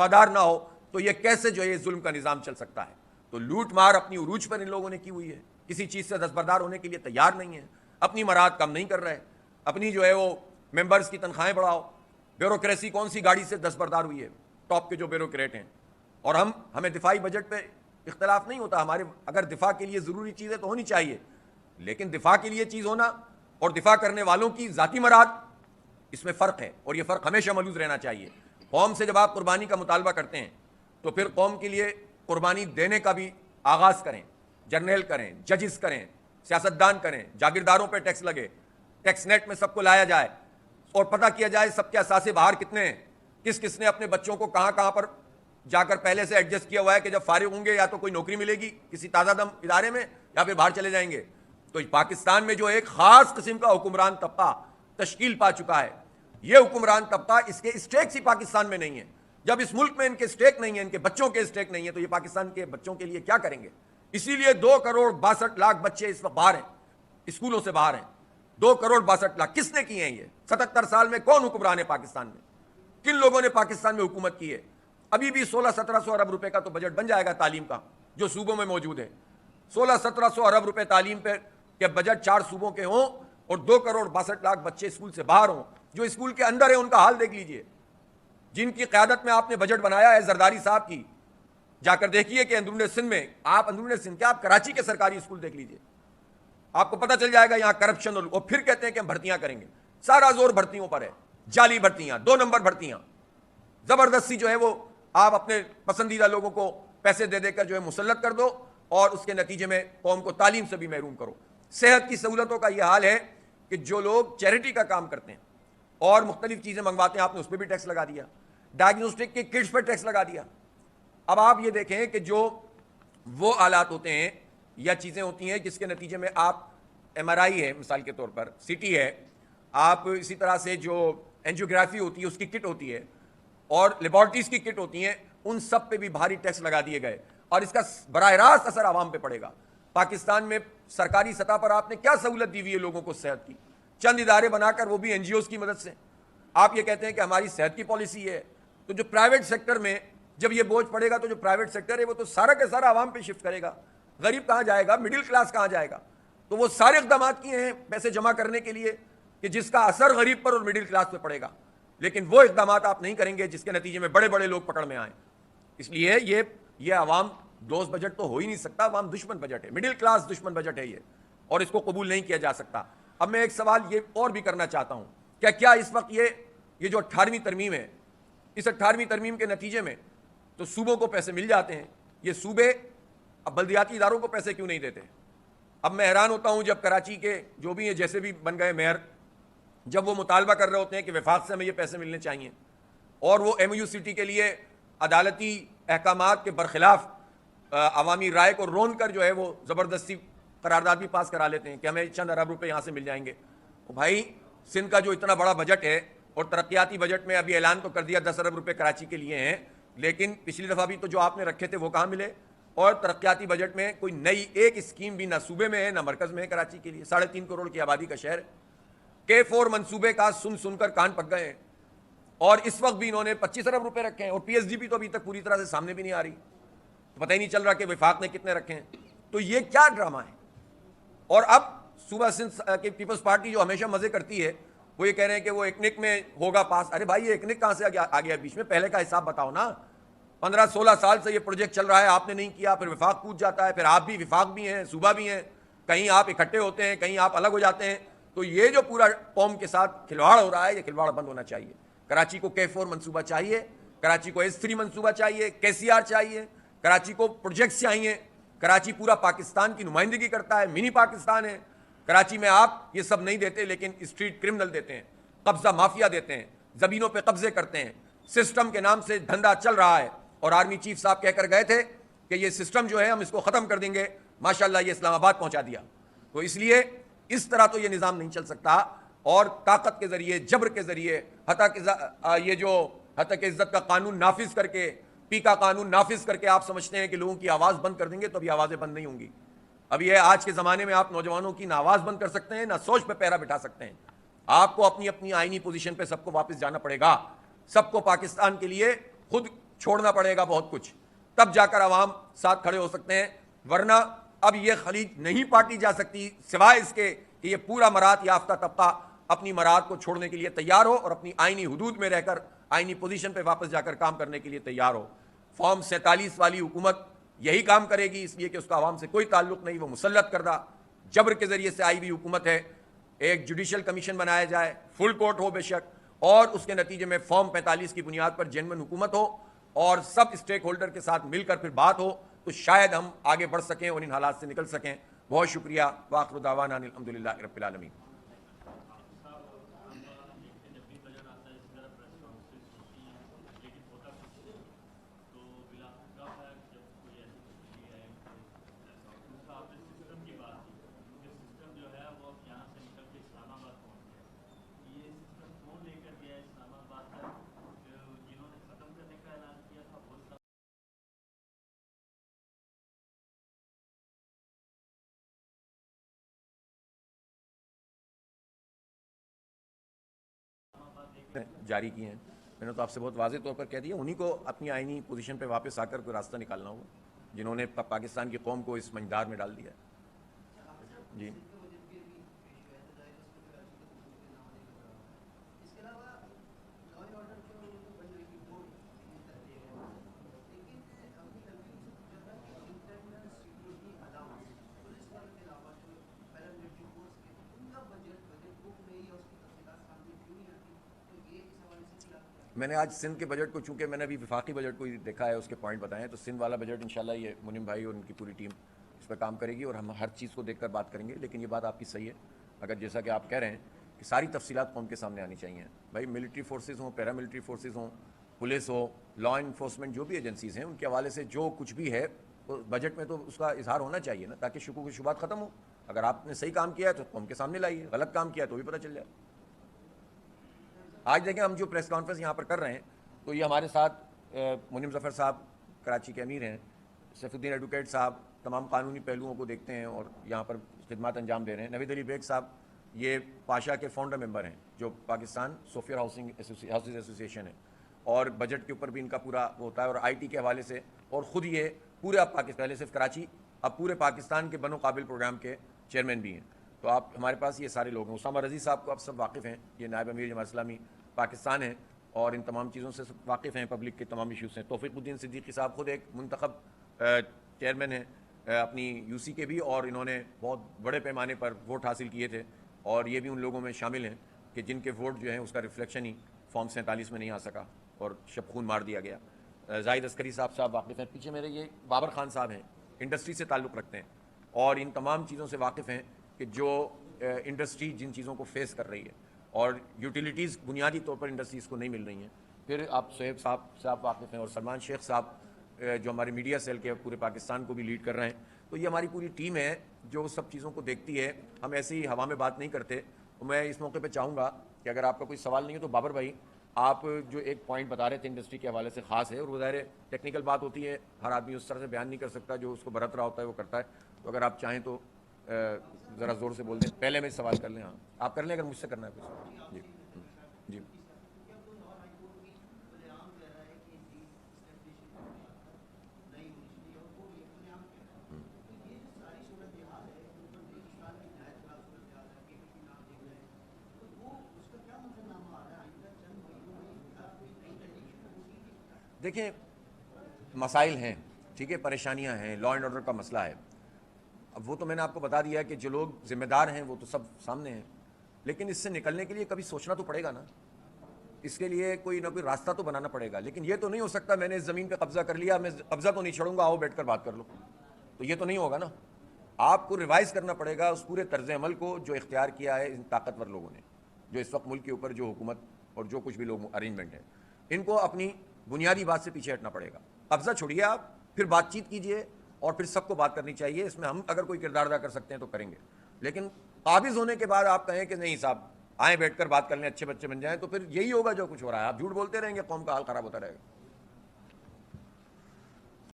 وفادار نہ ہو تو یہ کیسے جو ہے ظلم کا نظام چل سکتا ہے؟ تو لوٹ مار اپنی عروج پر ان لوگوں نے کی ہوئی ہے، کسی چیز سے دستبردار ہونے کے لیے تیار نہیں ہے، اپنی مراد کم نہیں کر رہے، اپنی جو ہے وہ ممبرز کی تنخواہیں بڑھاؤ۔ بیوروکریسی کون سی گاڑی سے دستبردار ہوئی ہے؟ ٹاپ کے جو بیوروکریٹ ہیں۔ اور ہمیں دفاعی بجٹ پہ اختلاف نہیں ہوتا، ہمارے اگر دفاع کے لیے ضروری چیزیں تو ہونی چاہیے، لیکن دفاع کے لیے چیز ہونا اور دفاع کرنے والوں کی ذاتی مراد، اس میں فرق ہے، اور یہ فرق ہمیشہ ملحوظ رہنا چاہیے۔ قوم سے جب آپ قربانی کا مطالبہ کرتے ہیں تو پھر قوم کے لیے قربانی دینے کا بھی آغاز کریں، جرنیل کریں، ججز کریں، سیاستدان کریں، جاگیرداروں پہ ٹیکس لگے، ٹیکس نیٹ میں سب کو لایا جائے اور پتہ کیا جائے سب کے اثاثے باہر کتنے ہیں، کس کس نے اپنے بچوں کو کہاں کہاں پر جا کر پہلے سے ایڈجسٹ کیا ہوا ہے کہ جب فارغ ہوں گے یا تو کوئی نوکری ملے گی کسی تازہ دم ادارے میں یا پھر باہر چلے جائیں گے۔ تو پاکستان میں جو ایک خاص قسم کا حکمران طبقہ تشکیل پا چکا ہے، یہ حکمران طبقہ، اس کے اسٹیکس ہی پاکستان میں نہیں ہیں۔ جب اس ملک میں ان کے اسٹیک نہیں ہیں، ان کے بچوں کے اسٹیک نہیں ہیں، تو یہ پاکستان کے بچوں کے لیے کیا کریں گے؟ اسی لیے 2,62,00,000 بچے اس وقت باہر ہیں، اسکولوں سے باہر ہیں۔ 2,62,00,000 کس نے کیے ہیں یہ؟ 77 سال میں کون حکمران ہے پاکستان میں؟ کن لوگوں نے پاکستان میں حکومت کی ہے؟ ابھی بھی 1600-1700 ارب روپے کا تو بجٹ بن جائے گا تعلیم کا جو صوبوں میں موجود ہے۔ 1600-1700 ارب روپے تعلیم پہ کہ بجٹ 4 صوبوں کے ہوں اور 2,62,00,000 بچے اسکول سے باہر ہوں، جو اسکول کے اندر ہیں ان کا حال دیکھ لیجئے۔ جن کی قیادت میں آپ نے بجٹ بنایا ہے زرداری صاحب کی، جا کر دیکھیے کہ اندرون سندھ میں، آپ اندرون سندھ کیا، آپ کراچی کے سرکاری اسکول دیکھ لیجئے، آپ کو پتہ چل جائے گا یہاں کرپشن، اور پھر کہتے ہیں کہ ہم بھرتیاں کریں گے۔ سارا زور بھرتیوں پر ہے، جعلی بھرتیاں، 2 نمبر بھرتیاں، زبردستی جو ہے وہ آپ اپنے پسندیدہ لوگوں کو پیسے دے دے کر جو ہے مسلط کر دو اور اس کے نتیجے میں قوم کو تعلیم سے بھی محروم کرو۔ صحت کی سہولتوں کا یہ حال ہے کہ جو لوگ چیریٹی کا کام کرتے ہیں اور مختلف چیزیں منگواتے ہیں، آپ نے اس پہ بھی ٹیکس لگا دیا، ڈائگنوسٹک کے کٹس پہ ٹیکس لگا دیا۔ اب آپ یہ دیکھیں کہ جو وہ آلات ہوتے ہیں یا چیزیں ہوتی ہیں جس کے نتیجے میں آپ MRI ہے مثال کے طور پر، CT ہے، آپ اسی طرح سے جو اینجیوگرافی ہوتی ہے اس کی کٹ ہوتی ہے اور لیبارٹریز کی کٹ ہوتی ہیں، ان سب پہ بھی بھاری ٹیکس لگا دیے گئے، اور اس کا براہ راست اثر عوام پہ پڑے گا۔ پاکستان میں سرکاری سطح پر آپ نے کیا سہولت دی ہوئی ہے لوگوں کو صحت کی؟ چند ادارے بنا کر، وہ بھی NGOs کی مدد سے۔ آپ یہ کہتے ہیں کہ ہماری صحت کی پالیسی ہے، تو جو پرائیویٹ سیکٹر میں جب یہ بوجھ پڑے گا تو جو پرائیویٹ سیکٹر ہے وہ تو سارا کے سارا عوام پہ شفٹ کرے گا۔ غریب کہاں جائے گا؟ مڈل کلاس کہاں جائے گا؟ تو وہ سارے اقدامات کیے ہیں پیسے جمع کرنے کے لیے کہ جس کا اثر غریب پر اور مڈل کلاس پہ پڑے گا، لیکن وہ اقدامات آپ نہیں کریں گے جس کے نتیجے میں بڑے بڑے لوگ پکڑ میں آئیں۔ اس لیے یہ عوام دوست بجٹ تو ہو ہی نہیں سکتا، عوام دشمن بجٹ ہے، مڈل کلاس دشمن بجٹ ہے یہ، اور اس کو قبول نہیں کیا جا سکتا۔ اب میں ایک سوال یہ اور بھی کرنا چاہتا ہوں، کیا اس وقت یہ جو 18ویں ترمیم ہے، اس 18ویں ترمیم کے نتیجے میں تو صوبوں کو پیسے مل جاتے ہیں، یہ صوبے اب بلدیاتی اداروں کو پیسے کیوں نہیں دیتے؟ اب میں حیران ہوتا ہوں جب کراچی کے جو بھی ہیں، جیسے بھی بن گئے میئر، جب وہ مطالبہ کر رہے ہوتے ہیں کہ وفاق سے ہمیں یہ پیسے ملنے چاہیے، اور وہ MUCT کے لیے عدالتی احکامات کے برخلاف عوامی رائے کو رون کر جو ہے وہ زبردستی قرارداد بھی پاس کرا لیتے ہیں کہ ہمیں چند ارب روپے یہاں سے مل جائیں گے۔ بھائی سندھ کا جو اتنا بڑا بجٹ ہے، اور ترقیاتی بجٹ میں ابھی اعلان تو کر دیا 10 ارب روپے کراچی کے لیے ہیں، لیکن پچھلی دفعہ بھی تو جو آپ نے رکھے تھے وہ کہاں ملے؟ اور ترقیاتی بجٹ میں کوئی نئی ایک اسکیم بھی نہ صوبے میں ہے نہ مرکز میں ہے کراچی کے لیے، 3.5 کروڑ کی آبادی کا شہر ہے۔ K4 منصوبے کا سن کر کان پک گئے ہیں، اور اس وقت بھی انہوں نے 25 ارب روپے رکھے ہیں، اور PSDP تو ابھی تک پوری طرح سے سامنے بھی نہیں آ رہی، پتہ ہی نہیں چل رہا کہ وفاق نے کتنے رکھے ہیں۔ تو یہ کیا ڈرامہ ہے؟ اور اب صوبہ سندھ کی پیپلز پارٹی جو ہمیشہ مزے کرتی ہے، وہ یہ کہہ رہے ہیں کہ وہ ایکنک میں ہوگا پاس۔ ارے بھائی یہ ایکنک کہاں سے آ گیا بیچ میں؟ پہلے کا حساب بتاؤ نا۔ 15-16 سال سے یہ پروجیکٹ چل رہا ہے، آپ نے نہیں کیا، پھر وفاق کود جاتا ہے، پھر آپ بھی وفاق بھی ہیں، صوبہ بھی ہیں، کہیں آپ اکٹھے ہوتے ہیں، کہیں آپ الگ ہو جاتے ہیں۔ تو یہ جو پورا قوم کے ساتھ کھلواڑ ہو رہا ہے، یہ کھلواڑ بند ہونا چاہیے۔ کراچی کو K4 منصوبہ چاہیے، کراچی کو S3 منصوبہ چاہیے، KCR چاہیے، کراچی کو پروجیکٹس چاہیے۔ کراچی پورا پاکستان کی نمائندگی کرتا ہے، منی پاکستان ہے۔ کراچی میں آپ یہ سب نہیں دیتے، لیکن اسٹریٹ کرمنل دیتے ہیں، قبضہ مافیا دیتے ہیں، زمینوں پہ قبضے کرتے ہیں، سسٹم کے نام سے دھندا چل رہا ہے۔ اور آرمی چیف صاحب کہہ کر گئے تھے کہ یہ سسٹم جو ہے ہم اس کو ختم کر دیں گے، ماشاءاللہ یہ اسلام آباد پہنچا دیا۔ تو اس لیے اس طرح تو یہ نظام نہیں چل سکتا، اور طاقت کے ذریعے، جبر کے ذریعے، حتی کہ عزت کا قانون نافذ کر کے، پی کا قانون نافذ کر کے آپ سمجھتے ہیں کہ لوگوں کی آواز بند کر دیں گے، تو ابھی آوازیں بند نہیں ہوں گی۔ اب یہ آج کے زمانے میں آپ نوجوانوں کی نہ آواز بند کر سکتے ہیں، نہ سوچ پہ پیرا بٹھا سکتے ہیں۔ آپ کو اپنی اپنی آئینی پوزیشن پہ سب کو واپس جانا پڑے گا، سب کو پاکستان کے لیے خود چھوڑنا پڑے گا بہت کچھ, تب جا کر عوام ساتھ کھڑے ہو سکتے ہیں, ورنہ اب یہ خلیج نہیں پاٹی جا سکتی سوائے اس کے کہ یہ پورا مراعات یافتہ طبقہ اپنی مراعات کو چھوڑنے کے لیے تیار ہو اور اپنی آئینی حدود میں رہ کر آئینی پوزیشن پہ واپس جا کر کام کرنے کے لیے تیار ہو. فارم 47 والی حکومت یہی کام کرے گی, اس لیے کہ اس کا عوام سے کوئی تعلق نہیں, وہ مسلط کردہ جبر کے ذریعے سے آئی ہوئی حکومت ہے. ایک جوڈیشل کمیشن بنایا جائے, فل کورٹ ہو بے شک, اور اس کے نتیجے میں فارم 45 کی بنیاد پر جینوئن حکومت ہو اور سب اسٹیک ہولڈر کے ساتھ مل کر پھر بات ہو, تو شاید ہم آگے بڑھ سکیں اور ان حالات سے نکل سکیں. بہت شکریہ. وآخر دعوانا الحمدللہ رب العالمین. جاری کی ہیں, میں نے تو آپ سے بہت واضح طور پر کہہ دیا, انہی کو اپنی آئینی پوزیشن پہ واپس آ کر کوئی راستہ نکالنا ہوگا, جنہوں نے پاکستان کی قوم کو اس منجدار میں ڈال دیا ہے. جی میں نے آج سندھ کے بجٹ کو, چونکہ میں نے ابھی وفاقی بجٹ کو دیکھا ہے, اس کے پوائنٹ بتائے ہیں, تو سندھ والا بجٹ انشاءاللہ یہ منیم بھائی اور ان کی پوری ٹیم اس پہ کام کرے گی اور ہم ہر چیز کو دیکھ کر بات کریں گے. لیکن یہ بات آپ کی صحیح ہے, اگر جیسا کہ آپ کہہ رہے ہیں کہ ساری تفصیلات قوم کے سامنے آنی چاہیے. بھائی ملٹری فورسز ہوں, پیرا ملٹری فورسز ہوں, پولیس ہو, لا انفورسمنٹ جو بھی ایجنسیز ہیں, ان کے حوالے سے جو کچھ بھی ہے بجٹ میں تو اس کا اظہار ہونا چاہیے نا, تاکہ شکوک و شبہات ختم ہو. اگر آپ نے صحیح کام کیا ہے تو قوم کے سامنے لائیے, غلط کام کیا ہے تو بھی پتہ چل جائے. آج دیکھیں ہم جو پریس کانفرنس یہاں پر کر رہے ہیں, تو یہ ہمارے ساتھ منیم ظفر صاحب کراچی کے امیر ہیں, سیف الدین ایڈوکیٹ صاحب تمام قانونی پہلوؤں کو دیکھتے ہیں اور یہاں پر خدمات انجام دے رہے ہیں, نوید علی بیگ صاحب یہ پاشا کے فاؤنڈر ممبر ہیں, جو پاکستان سوفیئر ہاؤسنگ ہاؤسز ایسوسیشن ہے, اور بجٹ کے اوپر بھی ان کا پورا وہ ہوتا ہے, اور آئی ٹی کے حوالے سے, اور خود یہ پورے پاکستان, پہلے صرف کراچی, اب پورے پاکستان کے بن و قابل پروگرام کے چیئرمین بھی ہیں. تو آپ ہمارے پاس یہ سارے لوگ ہیں. اسامہ رضی صاحب کو آپ سب واقف ہیں, یہ نائب امیر جماعت اسلامی پاکستان ہیں اور ان تمام چیزوں سے سب واقف ہیں, پبلک کے تمام ایشوز ہیں. توفیق الدین صدیقی صاحب خود ایک منتخب چیئرمین ہیں اپنی یو سی کے بھی, اور انہوں نے بہت بڑے پیمانے پر ووٹ حاصل کیے تھے, اور یہ بھی ان لوگوں میں شامل ہیں کہ جن کے ووٹ جو ہیں اس کا ریفلیکشن ہی فارم 47 میں نہیں آ سکا اور شب خون مار دیا گیا. زاہد عسکری صاحب واقف ہیں, پیچھے میرے یہ بابر خان صاحب ہیں, انڈسٹری سے تعلق رکھتے ہیں اور ان تمام چیزوں سے واقف ہیں کہ جو انڈسٹری جن چیزوں کو فیس کر رہی ہے, اور یوٹیلیٹیز بنیادی طور پر انڈسٹریز کو نہیں مل رہی ہیں. پھر آپ سہیب صاحب واقف ہیں, اور سلمان شیخ صاحب جو ہمارے میڈیا سیل کے پورے پاکستان کو بھی لیڈ کر رہے ہیں. تو یہ ہماری پوری ٹیم ہے جو سب چیزوں کو دیکھتی ہے. ہم ایسے ہی ہوا میں بات نہیں کرتے. میں اس موقع پہ چاہوں گا کہ اگر آپ کا کوئی سوال نہیں ہے تو بابر بھائی, آپ جو ایک پوائنٹ بتا رہے تھے انڈسٹری کے حوالے سے خاص ہے, اور وہ ظاہر ٹیکنیکل بات ہوتی ہے, ہر آدمی اس طرح سے بیان نہیں کر سکتا, جو اس کو برت رہا ہوتا ہے وہ کرتا ہے. تو اگر آپ چاہیں تو ذرا زور سے بول دیں, پہلے میں سوال کر لیں. ہاں آپ کر لیں اگر مجھ سے کرنا ہے کچھ. جی جی دیکھیں, مسائل ہیں, ٹھیک ہے, پریشانیاں ہیں, لا اینڈ آرڈر کا مسئلہ ہے. اب وہ تو میں نے آپ کو بتا دیا کہ جو لوگ ذمہ دار ہیں وہ تو سب سامنے ہیں, لیکن اس سے نکلنے کے لیے کبھی سوچنا تو پڑے گا نا, اس کے لیے کوئی نہ کوئی راستہ تو بنانا پڑے گا. لیکن یہ تو نہیں ہو سکتا میں نے اس زمین پہ قبضہ کر لیا, میں قبضہ تو نہیں چھوڑوں گا, آؤ بیٹھ کر بات کر لو, تو یہ تو نہیں ہوگا نا. آپ کو ریوائز کرنا پڑے گا اس پورے طرز عمل کو جو اختیار کیا ہے ان طاقتور لوگوں نے, جو اس وقت ملک کے اوپر جو حکومت اور جو کچھ بھی لوگ ارینجمنٹ ہے, ان کو اپنی بنیادی بات سے پیچھے ہٹنا پڑے گا. قبضہ چھوڑیے آپ, پھر بات چیت کیجیے, اور پھر سب کو بات کرنی چاہیے. اس میں ہم اگر کوئی کردار ادا کر سکتے ہیں تو کریں گے, لیکن قابض ہونے کے بعد آپ کہیں کہ نہیں صاحب آئیں بیٹھ کر بات کر لیں, اچھے بچے بن جائیں, تو پھر یہی ہوگا جو کچھ ہو رہا ہے. آپ جھوٹ بولتے رہیں گے, قوم کا حال خراب ہوتا رہے گا.